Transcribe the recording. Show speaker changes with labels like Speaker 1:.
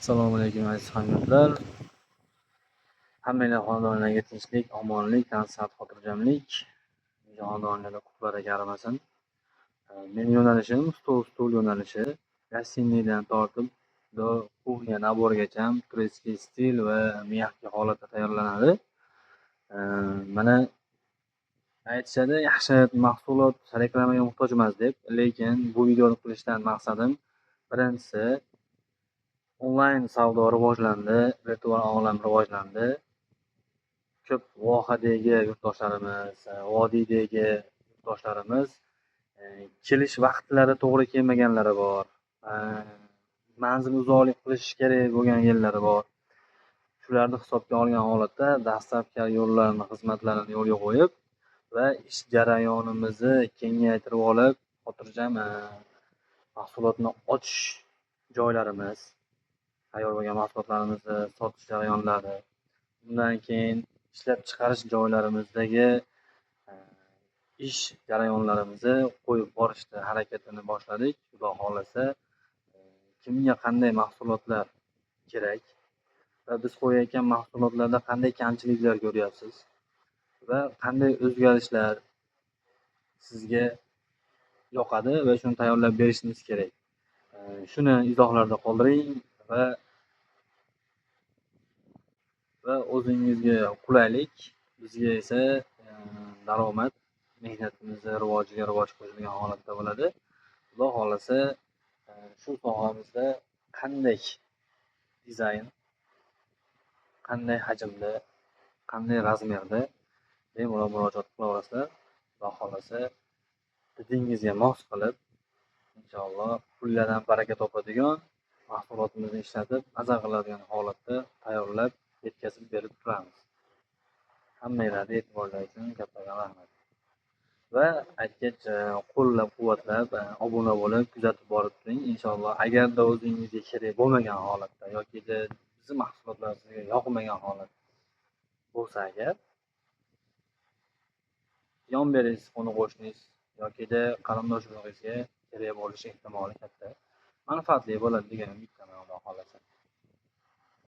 Speaker 1: Assalomu alaykum aziz hamyurtlar. Hammanglar xonadonlarga tinchlik, omonlik, tansihat, xotirjamlik, xonadonlarda qutlarga arimasin. Mening yo'nalishim stol yo'nalishi. Gostiniydan tortib do kuxnya naborgacha turistskiy stil va mягкий holatda tayyorlanadi. Mana aytishadi, yaxshi mahsulot reklamaga muhtoj emas deb, lekin bu videoni qilishdan maqsadim birinchisi onlayn savdo rivojlandi, virtual olam rivojlandi. Ko'p vohadagi yurtdoshlarimiz, vodiydagi yurtdoshlarimiz kelish vaqtlari to'g'ri kelmaganlari bor. Manzil uzoqlik qilish kerak bo'lgan yerlari bor. Shularni hisobga olgan holatda dastlabki yo'llarni, xizmatlarini yo'lga qo'yib va ish jarayonimizni kengaytirib olib, xotirjam mahsulotni ochish joylarimiz, tayyor bo'lgan mahsulotlarimizni sotish jarayonlari, undan keyin ishlab chiqarish joylarimizdagi ish jarayonlarimizni qo'yib borishni harakatini boshladik. Xudo xohlasa, kimga qanday mahsulotlar kerak va biz qo'yayotgan mahsulotlarda qanday kamchiliklar ko'ryapsiz va qanday o'zgarishlar sizga yoqadi va shuni tayyorlab berishingiz kerak. Shuni izohlarda qoldiring va o'zingizga qulaylik, bizga esa daromad, mehnatimizni rivojiga rivoj qo'shilgan holatda bo'ladi. Xudo xohlasa, shu sohamizda qanday dizayn, qanday hajmda, qanday razmerda bemalol murojaat qilaverasizlar. Xudo xohlasa, didingizga mos qilib, inshaalloh pullardan baraka topadigan mahsulotimizni ishlatib, maza qiladigan holatda tayyorlab yetkazib berib turamiz. Hammanglarni e'tiborlaringiz uchun kattakon rahmat. Va aytgach, qo'llab-quvvatlab, obuna bo'lib, kuzatib borib turing. Inshaalloh, agarda o'zingizga kerak bo'lmagan holatda yoki bizning mahsulotlar sizga yoqmagan holat bo'lsa agar, yon beringiz, qo'ni-qo'shningiz yoki qarindosh urug'ingizga kerak bo'lishi ehtimoli katta. Manfaatli bo'ladi degan umiddaman, Xudo xohlasa.